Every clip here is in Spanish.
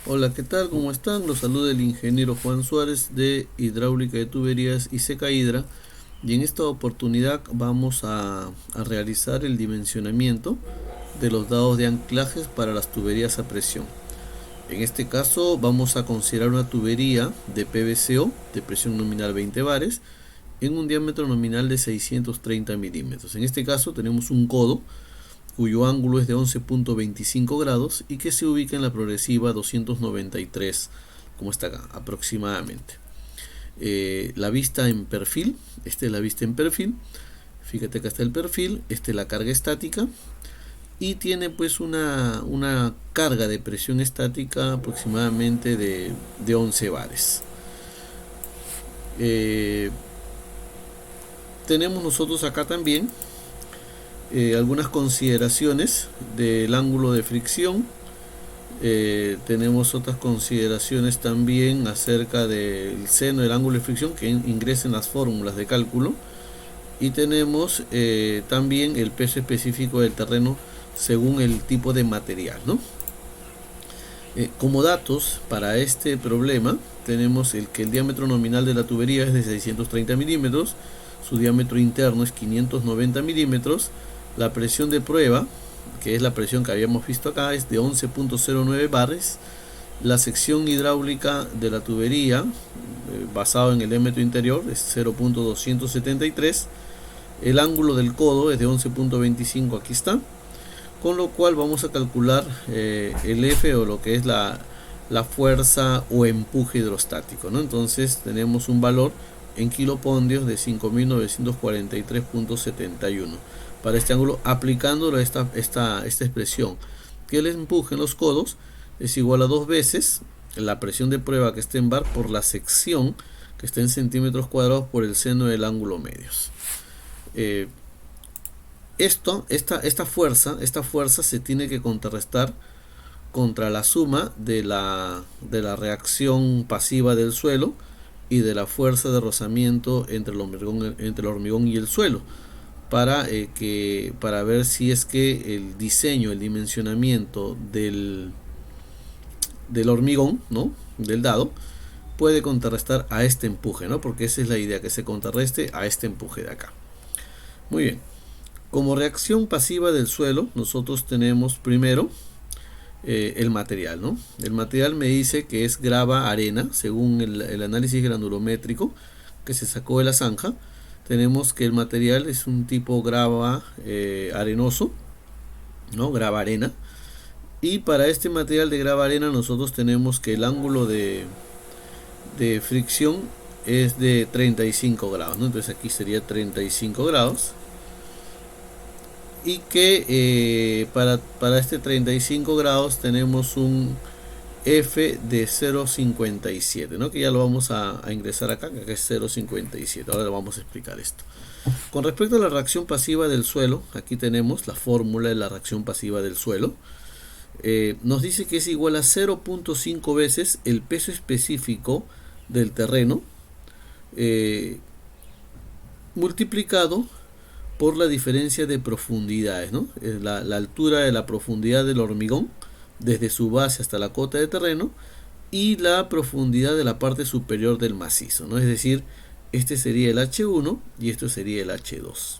Hola, ¿qué tal? ¿Cómo están? Los saluda el ingeniero Juan Suárez de Hidráulica de Tuberías y Seca Hidra. Y en esta oportunidad vamos a realizar el dimensionamiento de los dados de anclajes para las tuberías a presión. En este caso vamos a considerar una tubería de PVCO de presión nominal 20 bares en un diámetro nominal de 630 milímetros. En este caso tenemos un codo cuyo ángulo es de 11.25 grados y que se ubica en la progresiva 293, como está acá, aproximadamente. La vista en perfil, esta es la vista en perfil, fíjate que está el perfil, esta es la carga estática y tiene pues una carga de presión estática aproximadamente de 11 bares. Tenemos nosotros acá también algunas consideraciones del ángulo de fricción. Tenemos otras consideraciones también acerca del seno del ángulo de fricción que ingresen las fórmulas de cálculo, y tenemos también el peso específico del terreno según el tipo de material, ¿no? Como datos para este problema tenemos que el diámetro nominal de la tubería es de 630 milímetros, su diámetro interno es 590 milímetros, la presión de prueba, que es la presión que habíamos visto acá, es de 11.09 bares, la sección hidráulica de la tubería basado en el diámetro interior es 0.273, el ángulo del codo es de 11.25, aquí está, con lo cual vamos a calcular el F, o lo que es la fuerza o empuje hidrostático, ¿no? Entonces tenemos un valor en kilopondios de 5.943.71 para este ángulo, aplicándolo a esta expresión, que el empuje en los codos es igual a 2 veces la presión de prueba que está en bar por la sección que está en centímetros cuadrados por el seno del ángulo medios. Esta fuerza se tiene que contrarrestar contra la suma de la reacción pasiva del suelo y de la fuerza de rozamiento entre el hormigón y el suelo, para ver si es que el diseño, el dimensionamiento del hormigón, ¿no?, del dado, puede contrarrestar a este empuje, ¿no? Porque esa es la idea, que se contrarreste a este empuje de acá. Muy bien. Como reacción pasiva del suelo, nosotros tenemos primero el material, ¿no? El material me dice que es grava arena, según el análisis granulométrico que se sacó de la zanja. Tenemos que el material es un tipo grava arenoso, ¿no? Grava arena. Y para este material de grava arena nosotros tenemos que el ángulo de fricción es de 35 grados, ¿no? Entonces aquí sería 35 grados. Y que para este 35 grados tenemos un F de 0.57, ¿no?, que ya lo vamos a ingresar acá, que es 0.57. Ahora vamos a explicar esto. Con respecto a la reacción pasiva del suelo, aquí tenemos la fórmula de la reacción pasiva del suelo. Nos dice que es igual a 0.5 veces el peso específico del terreno multiplicado por la diferencia de profundidades, ¿no? La altura de la profundidad del hormigón desde su base hasta la cota de terreno, y la profundidad de la parte superior del macizo, ¿no? Es decir, este sería el H1 y esto sería el H2,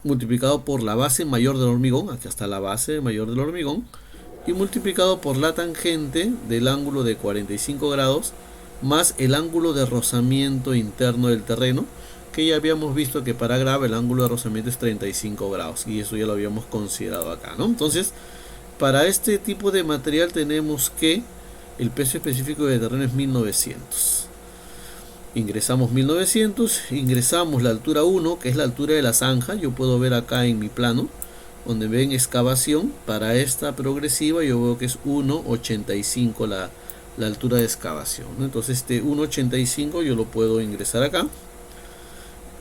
multiplicado por la base mayor del hormigón, aquí está la base mayor del hormigón, y multiplicado por la tangente del ángulo de 45 grados más el ángulo de rozamiento interno del terreno, que ya habíamos visto que para grava el ángulo de rozamiento es 35 grados, y eso ya lo habíamos considerado acá, ¿no? Entonces, para este tipo de material tenemos que el peso específico de terreno es 1900. Ingresamos 1900, ingresamos la altura 1, que es la altura de la zanja. Yo puedo ver acá en mi plano, donde ven excavación, para esta progresiva yo veo que es 1.85 la altura de excavación, ¿no? Entonces este 1.85 yo lo puedo ingresar acá.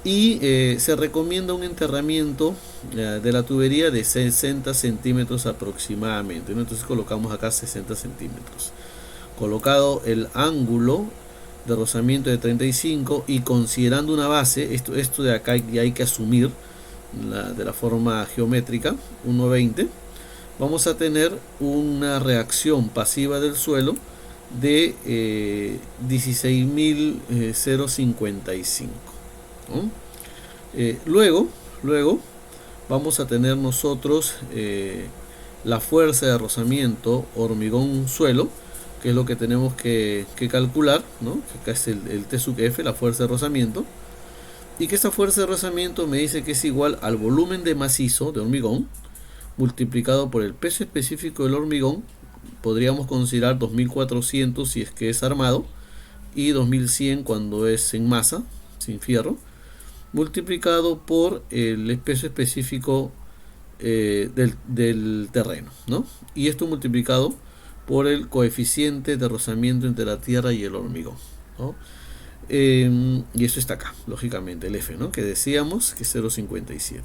Y se recomienda un enterramiento de la tubería de 60 centímetros aproximadamente, ¿no? Entonces colocamos acá 60 centímetros. Colocado el ángulo de rozamiento de 35 y considerando una base, esto de acá ya hay que asumir de la forma geométrica, 1.20. vamos a tener una reacción pasiva del suelo de 16.055, ¿no? Luego vamos a tener nosotros la fuerza de rozamiento hormigón-suelo, que es lo que tenemos que calcular, ¿no? Que acá es el T sub F, la fuerza de rozamiento, y que esa fuerza de rozamiento me dice que es igual al volumen de macizo de hormigón multiplicado por el peso específico del hormigón. Podríamos considerar 2400 si es que es armado y 2100 cuando es en masa, sin fierro, multiplicado por el peso específico del terreno, ¿no? Y esto multiplicado por el coeficiente de rozamiento entre la tierra y el hormigón, ¿no? Y eso está acá, lógicamente, el F, ¿no? Que decíamos que es 0,57.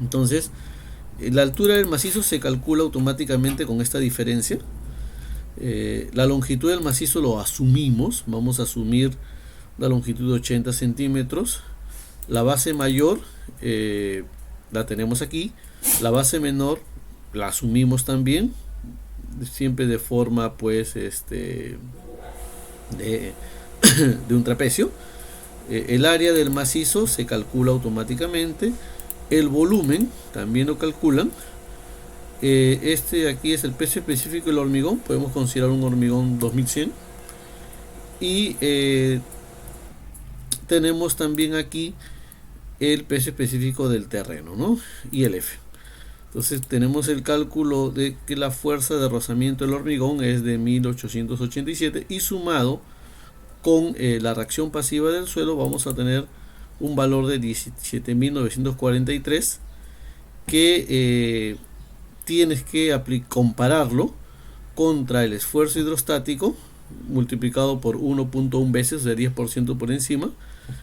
Entonces, la altura del macizo se calcula automáticamente con esta diferencia. La longitud del macizo lo asumimos, vamos a asumir la longitud de 80 centímetros. La base mayor la tenemos aquí, la base menor la asumimos también, siempre de forma pues de un trapecio. El área del macizo se calcula automáticamente, el volumen también lo calculan. Este aquí es el peso específico del hormigón, podemos considerar un hormigón 2100, y tenemos también aquí el peso específico del terreno, ¿no? Y el F. Entonces tenemos el cálculo de que la fuerza de rozamiento del hormigón es de 1887, y sumado con la reacción pasiva del suelo vamos a tener un valor de 17.943, que tienes que compararlo contra el esfuerzo hidrostático multiplicado por 1.1 veces, de 10% por encima,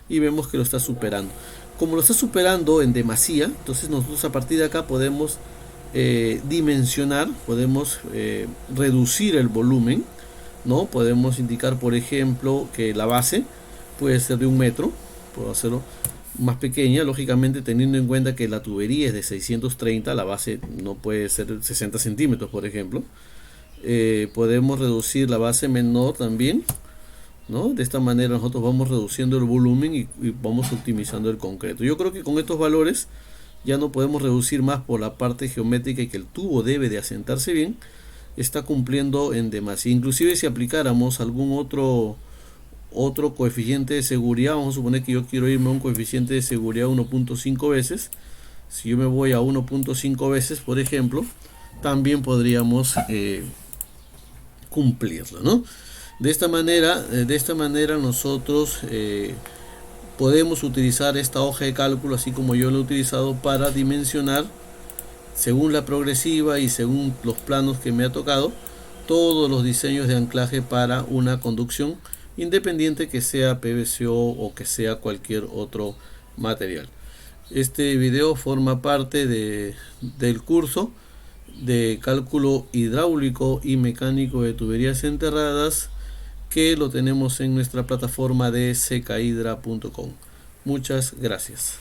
y vemos que lo está superando. Como lo está superando en demasía, entonces nosotros a partir de acá podemos dimensionar, podemos reducir el volumen, ¿no? Podemos indicar, por ejemplo, que la base puede ser de 1 metro, puedo hacerlo más pequeña, lógicamente teniendo en cuenta que la tubería es de 630, la base no puede ser 60 centímetros, por ejemplo. Podemos reducir la base menor también, ¿no? De esta manera nosotros vamos reduciendo el volumen y vamos optimizando el concreto. Yo creo que con estos valores ya no podemos reducir más por la parte geométrica, y que el tubo debe de asentarse bien, está cumpliendo en demasía. Inclusive si aplicáramos algún otro coeficiente de seguridad, vamos a suponer que yo quiero irme a un coeficiente de seguridad 1.5 veces, si yo me voy a 1.5 veces, por ejemplo, también podríamos cumplirlo, ¿no? De esta manera nosotros podemos utilizar esta hoja de cálculo, así como yo lo he utilizado, para dimensionar según la progresiva y según los planos que me ha tocado todos los diseños de anclaje para una conducción, independiente que sea PVC o que sea cualquier otro material. Este video forma parte del curso de cálculo hidráulico y mecánico de tuberías enterradas, que lo tenemos en nuestra plataforma de secaidra.com. Muchas gracias.